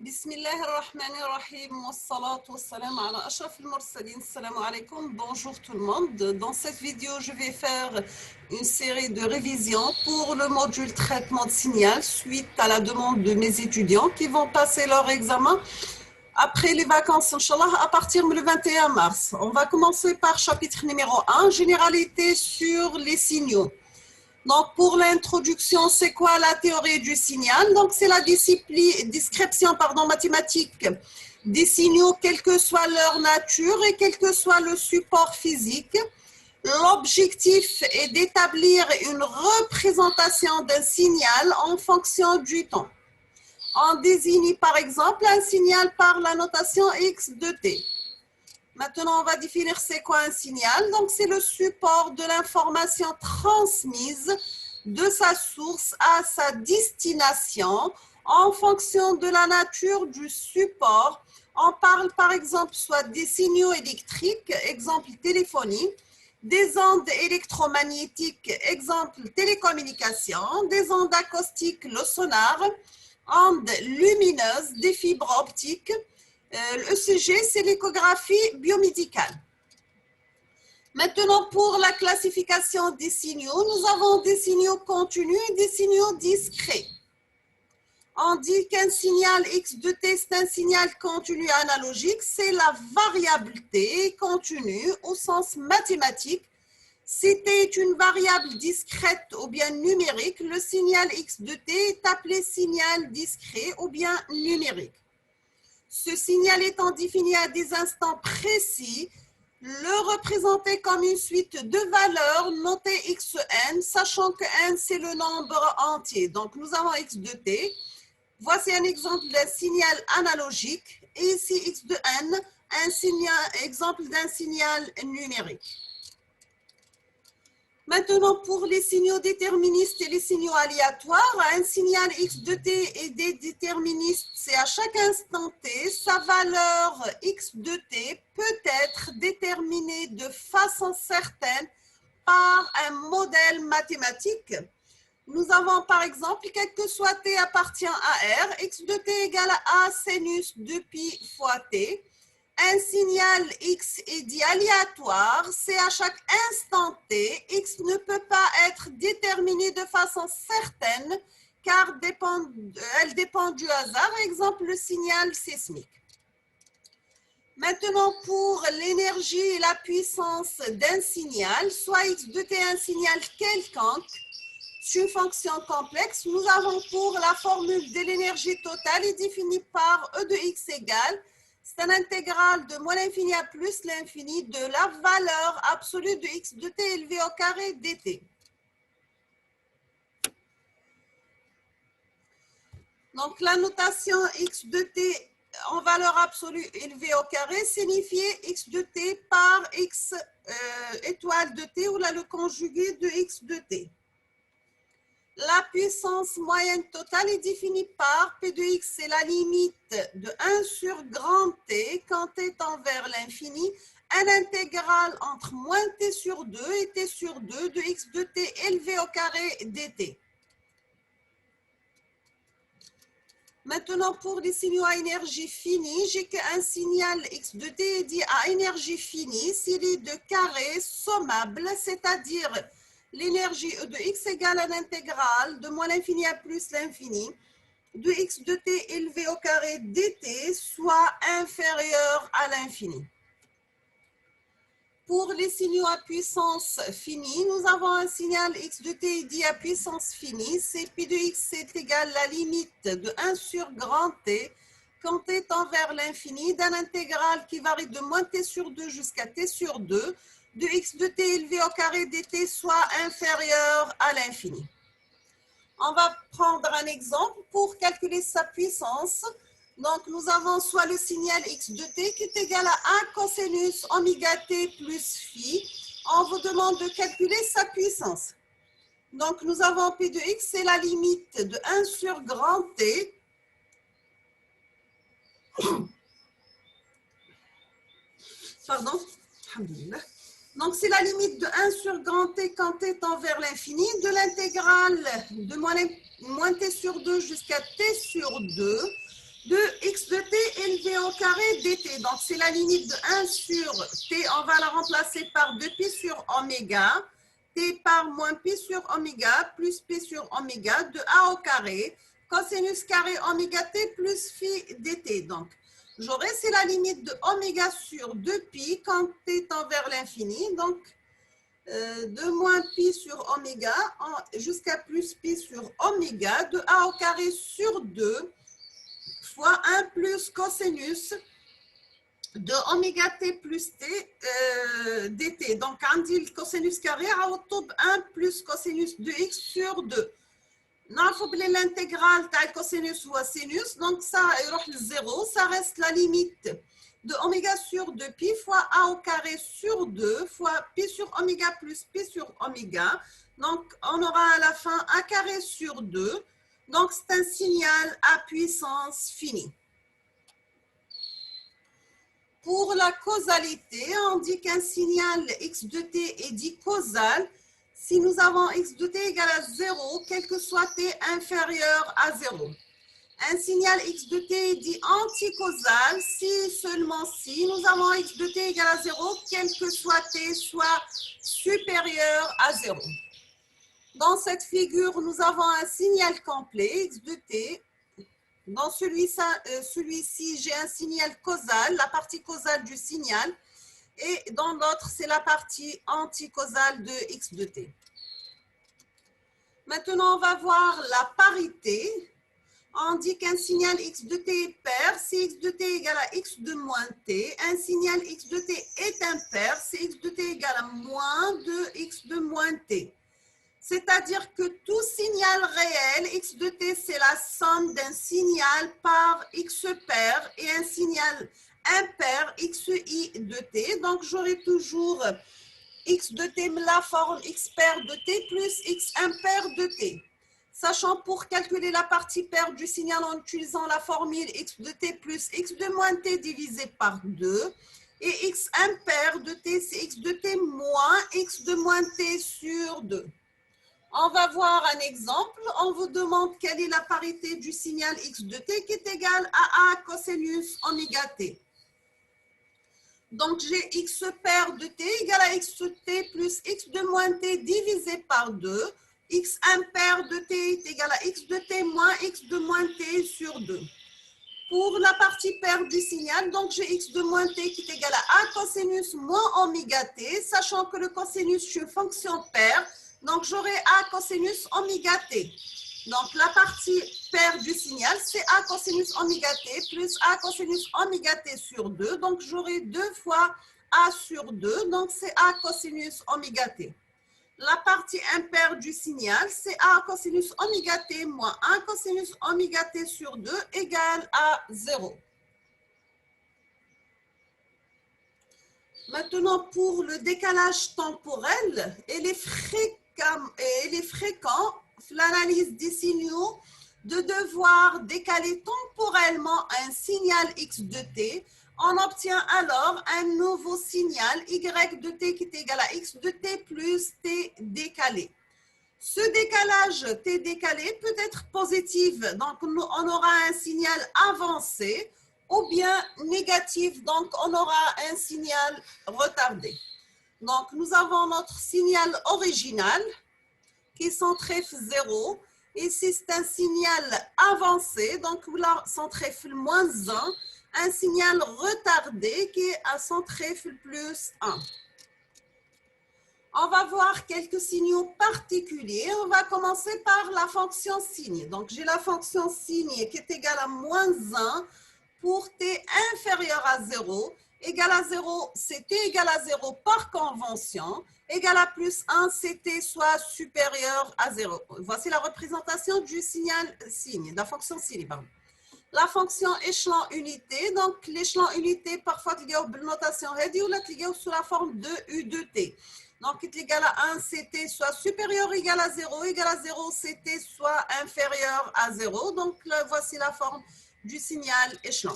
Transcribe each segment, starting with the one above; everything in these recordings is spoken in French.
بسم الله الرحمن الرحيم والصلاة والسلام على أشرف المرسلين. Salam alaikum, bonjour tout le monde. Dans cette vidéo, je vais faire une série de révisions pour le module traitement de signal suite à la demande de mes étudiants qui vont passer leur examen après les vacances, Inch'Allah, à partir du 21 mars. On va commencer par chapitre numéro 1, généralité sur les signaux. Donc, pour l'introduction, c'est quoi la théorie du signal? Donc, c'est la description mathématique des signaux, quelle que soit leur nature et quel que soit le support physique. L'objectif est d'établir une représentation d'un signal en fonction du temps. On désigne par exemple un signal par la notation x de t. Maintenant, on va définir c'est quoi un signal. Donc, c'est le support de l'information transmise de sa source à sa destination en fonction de la nature du support. On parle par exemple soit des signaux électriques, exemple téléphonie, des ondes électromagnétiques, exemple télécommunication, des ondes acoustiques, le sonar, ondes lumineuses, des fibres optiques. L'ECG, c'est l'échographie biomédicale. Maintenant, pour la classification des signaux, nous avons des signaux continus et des signaux discrets. On dit qu'un signal x de t, c'est un signal continu analogique, c'est la variable t continue au sens mathématique. Si t est une variable discrète ou bien numérique, le signal x de t est appelé signal discret ou bien numérique. Ce signal étant défini à des instants précis, le représenter comme une suite de valeurs notées xn, sachant que n c'est le nombre entier. Donc nous avons x de t. Voici un exemple d'un signal analogique. Et ici x de n, exemple d'un signal numérique. Maintenant, pour les signaux déterministes et les signaux aléatoires, un signal x de t est déterministe, c'est à chaque instant t, sa valeur x de t peut être déterminée de façon certaine par un modèle mathématique. Nous avons par exemple, quel que soit t appartient à R, x de t égale à A sinus de pi fois t. Un signal x est dit aléatoire, c'est à chaque instant t, x ne peut pas être déterminé de façon certaine car elle dépend du hasard, exemple le signal sismique. Maintenant, pour l'énergie et la puissance d'un signal, soit x de t un signal quelconque, c'est une fonction complexe, nous avons pour la formule de l'énergie totale est définie par E de x égale. C'est un intégral de moins l'infini à plus l'infini de la valeur absolue de x de t élevé au carré dt. Donc, la notation x de t en valeur absolue élevée au carré signifie x de t par x étoile de t ou là le conjugué de x de t. La puissance moyenne totale est définie par P de x, c'est la limite de 1 sur grand T quand t tend vers l'infini, un intégral entre moins t sur 2 et t sur 2 de x de t élevé au carré dt. Maintenant, pour les signaux à énergie finie, j'ai qu'un signal x de t est dit à énergie finie s'il est de carré sommable, c'est-à-dire l'énergie E de x égale à l'intégrale de moins l'infini à plus l'infini de x de t élevé au carré dt, soit inférieur à l'infini. Pour les signaux à puissance finie, nous avons un signal x de t dit à puissance finie, c'est pi de x est égal à la limite de 1 sur grand t quand t tend vers l'infini d'un intégral qui varie de moins t sur 2 jusqu'à t sur 2 de x de t élevé au carré dt soit inférieur à l'infini. On va prendre un exemple pour calculer sa puissance. Donc, nous avons soit le signal x de t qui est égal à 1 cosinus oméga t plus phi. On vous demande de calculer sa puissance. Donc, nous avons p de x, c'est la limite de 1 sur grand t. Pardon. Donc, c'est la limite de 1 sur grand T quand T tend vers l'infini, de l'intégrale de moins T sur 2 jusqu'à T sur 2 de x de t élevé au carré dt. Donc, c'est la limite de 1 sur t. On va la remplacer par 2pi sur oméga. T par moins pi sur oméga plus pi sur oméga de a au carré. Cosinus carré oméga t plus phi dt. Donc, j'aurai, c'est la limite de oméga sur 2pi quand t tend vers l'infini. Donc, de moins pi sur oméga jusqu'à plus pi sur oméga de a au carré sur 2 fois 1 plus cosinus de oméga t plus t dt. Donc, on dit le cosinus carré à 1 plus cosinus de x sur 2. L'intégrale de cosinus ou sinus, donc ça est 0, ça reste la limite de oméga sur 2pi fois a au carré sur 2 fois pi sur oméga plus pi sur oméga. Donc, on aura à la fin a carré sur 2. Donc, c'est un signal à puissance finie. Pour la causalité, on dit qu'un signal x de t est dit causal si nous avons x de t égale à 0, quel que soit t inférieur à 0. Un signal x de t est dit anticausal si seulement si nous avons x de t égale à 0, quel que soit t soit supérieur à 0. Dans cette figure, nous avons un signal complet, x de t. Dans celui-ci, j'ai un signal causal, la partie causale du signal. Et dans l'autre, c'est la partie anticausale de x de t. Maintenant, on va voir la parité. On dit qu'un signal x de t est pair si x de t égale à x de moins t. Un signal x de t est impair si x de t égale à moins de x de moins t. C'est-à-dire que tout signal réel, x de t, c'est la somme d'un signal par x pair et un signal impair, xi de t. Donc, j'aurai toujours x de t, la forme x pair de t plus x impair de t. Sachant pour calculer la partie paire du signal en utilisant la formule x de t plus x de moins t divisé par 2. Et x impair de t, c'est x de t moins x de moins t sur 2. On va voir un exemple. On vous demande quelle est la parité du signal x de t qui est égal à a cosinus oméga t. Donc, j'ai x pair de t égale à x de t plus x de moins t divisé par 2. X impair de t est égal à x de t moins x de moins t sur 2. Pour la partie paire du signal, donc j'ai x de moins t qui est égal à a cosinus moins oméga t, sachant que le cosinus, c'est une fonction paire. Donc, j'aurai a cosinus oméga t. Donc, la partie paire du signal, c'est a cosinus oméga t plus a cosinus oméga t sur 2. Donc, j'aurai 2 fois a sur 2. Donc, c'est a cosinus oméga t. La partie impaire du signal, c'est a cosinus oméga t moins a cosinus oméga t sur 2 égale à 0. Maintenant, pour le décalage temporel, il est fréquent, l'analyse des signaux, de devoir décaler temporellement un signal x de t. On obtient alors un nouveau signal y de t qui est égal à x de t plus t décalé. Ce décalage t décalé peut être positif, donc on aura un signal avancé, ou bien négatif, donc on aura un signal retardé. Donc, nous avons notre signal original qui est centré 0. Ici, c'est un signal avancé, donc là, centré moins 1. Un signal retardé qui est à centré plus 1. On va voir quelques signaux particuliers. On va commencer par la fonction signe. Donc, j'ai la fonction signe qui est égale à moins 1 pour t inférieur à 0. Égal à 0, c'est t égal à 0 par convention. Égal à plus 1, c'est t soit supérieur à 0. Voici la représentation du signal signe, de la fonction signe, pardon. La fonction échelon unité, donc l'échelon unité, parfois, il y a une notation réduite ou il y a sous la forme de u de t. Donc, il est égal à 1, c'est t soit supérieur ou égal à 0. Égal à 0, c'est t soit inférieur à 0. Donc, là, voici la forme du signal échelon.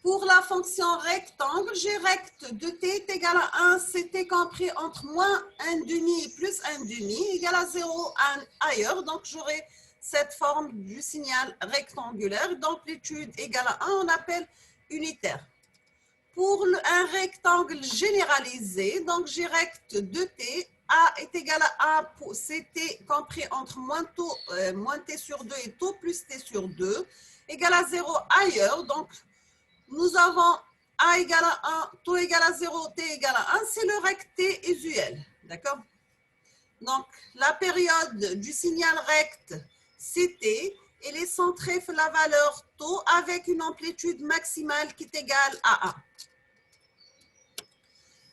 Pour la fonction rectangle, j'ai rect de t est égal à 1, c'est t compris entre moins 1 demi et plus 1 demi, égal à 0 ailleurs. Donc, j'aurai cette forme du signal rectangulaire. D'amplitude égale à 1, on appelle unitaire. Pour un rectangle généralisé, donc j'ai rect de t, a est égal à 1 pour ct compris entre moins t sur 2 et tau plus t sur 2, égal à 0 ailleurs. Donc, nous avons a égale à 1, tau égale à 0, t égale à 1, c'est le rect t usuel. D'accord? Donc, la période du signal rect, c'est t, elle est centrée sur la valeur tau avec une amplitude maximale qui est égale à 1.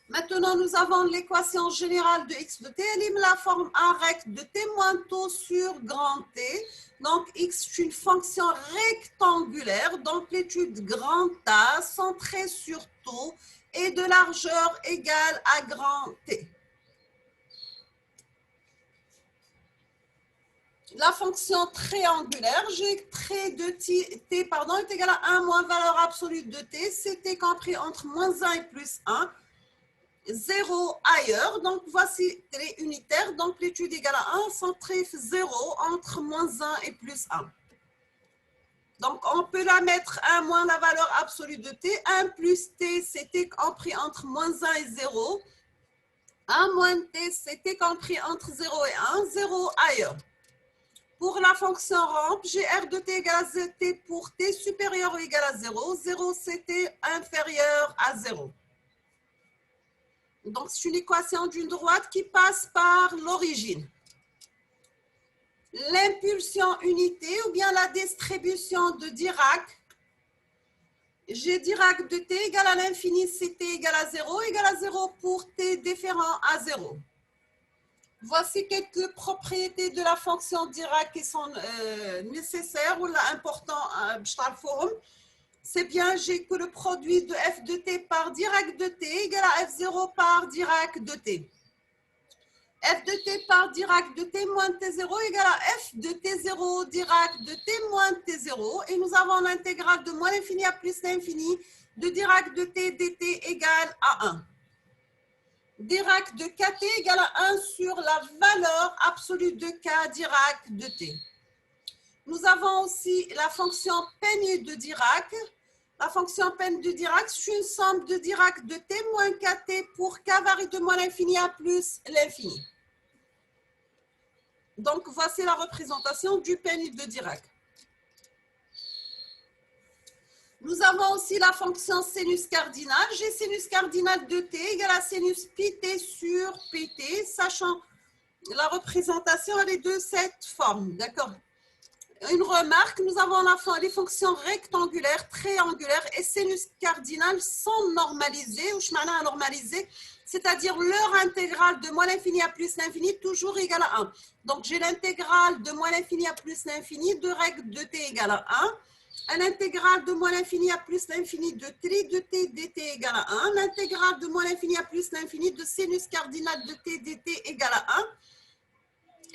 Maintenant, nous avons l'équation générale de x de t. Elle est la forme A rect de t moins tau sur grand T. Donc, x est une fonction rectangulaire d'amplitude grand A centrée sur tau et de largeur égale à grand T. La fonction triangulaire, j'ai trait de t est égal à 1 moins valeur absolue de t. C'est t compris entre moins 1 et plus 1. 0 ailleurs, donc voici trait unitaire, d'amplitude égale à 1, centré 0 entre moins 1 et plus 1. Donc on peut la mettre 1 moins la valeur absolue de t, 1 plus t, c'est t compris entre moins 1 et 0, 1 moins t, c'est t compris entre 0 et 1, 0 ailleurs. Pour la fonction rampe, j'ai r de t égale à t pour t supérieur ou égal à 0, 0 c'est t inférieur à 0. Donc, c'est une équation d'une droite qui passe par l'origine. L'impulsion unité ou bien la distribution de Dirac. J'ai Dirac de t égale à l'infini, c'est t égale à 0, égale à 0 pour t différent à 0. Voici quelques propriétés de la fonction Dirac qui sont nécessaires ou importantes à forum. C'est bien, j'ai que le produit de f de t par Dirac de t égale à f0 par Dirac de t. F de t par Dirac de t moins t0 égale à f de t0 Dirac de t moins t0. Et nous avons l'intégrale de moins l'infini à plus l'infini de Dirac de t dt égale à 1. Dirac de kt égale à 1 sur la valeur absolue de k Dirac de t. Nous avons aussi la fonction peigne de Dirac. La fonction peigne de Dirac, c'est une somme de Dirac de t moins kt pour k varie de moins l'infini à plus l'infini. Donc, voici la représentation du peigne de Dirac. Nous avons aussi la fonction sinus cardinal. J'ai sinus cardinal de t égale à sinus pt sur pt, sachant la représentation elle est de cette forme. D'accord? Une remarque, nous avons les fonctions rectangulaires, triangulaires et sinus cardinal sont normalisées, ou chemin normalisé, c'est-à-dire leur intégrale de moins l'infini à plus l'infini toujours égale à 1. Donc, j'ai l'intégrale de moins l'infini à plus l'infini de règle de t égale à 1, l'intégrale de moins l'infini à plus l'infini de tri de t dt égale à 1, l'intégrale de moins l'infini à plus l'infini de sinus cardinal de t dt égale à 1.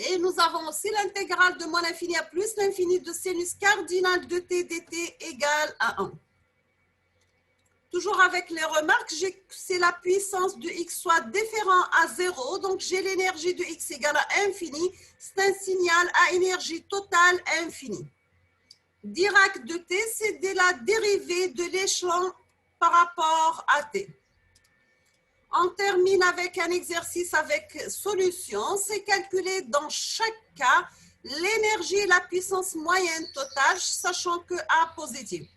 Et nous avons aussi l'intégrale de moins l'infini à plus l'infini de sinus cardinal de t dt égale à 1. Toujours avec les remarques, c'est la puissance de x soit différent à 0. Donc, j'ai l'énergie de x égale à infini. C'est un signal à énergie totale infinie. Dirac de t, c'est de la dérivée de l'échelon par rapport à t. On termine avec un exercice avec solution. C'est calculer dans chaque cas l'énergie et la puissance moyenne totale, sachant que A positive.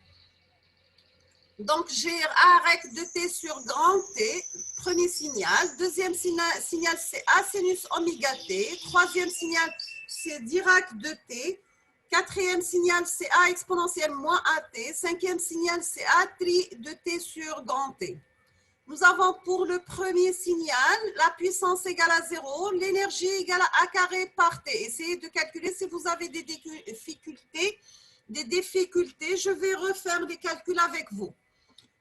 Donc, j'ai A rect de t sur grand T, premier signal. Deuxième signal, c'est A sinus oméga t. Troisième signal, c'est Dirac de t. Quatrième signal, c'est A exponentielle moins AT. Cinquième signal, c'est A tri de t sur grand T. Nous avons pour le premier signal la puissance égale à 0, l'énergie égale à A carré par T. Essayez de calculer si vous avez des difficultés. Je vais refaire les calculs avec vous.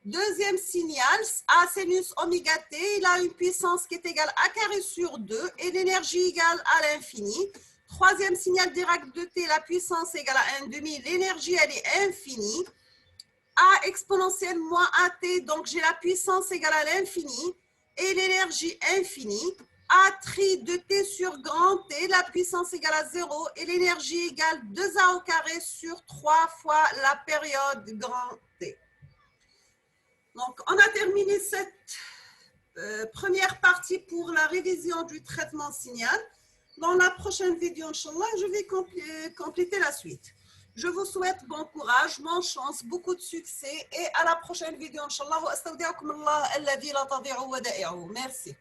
Deuxième signal, A sinus oméga T, il a une puissance qui est égale à A carré sur 2 et l'énergie égale à l'infini. Troisième signal Dirac de T, la puissance égale à 1,5, l'énergie elle est infinie. A exponentielle moins AT, donc j'ai la puissance égale à l'infini et l'énergie infinie. A tri de T sur grand T, la puissance égale à 0 et l'énergie égale 2A au carré sur 3 fois la période grand T. Donc, on a terminé cette première partie pour la révision du traitement signal. Dans la prochaine vidéo, Inch'Allah, je vais compléter la suite. Je vous souhaite bon courage, bonne chance, beaucoup de succès et à la prochaine vidéo, Inch'Allah. Merci.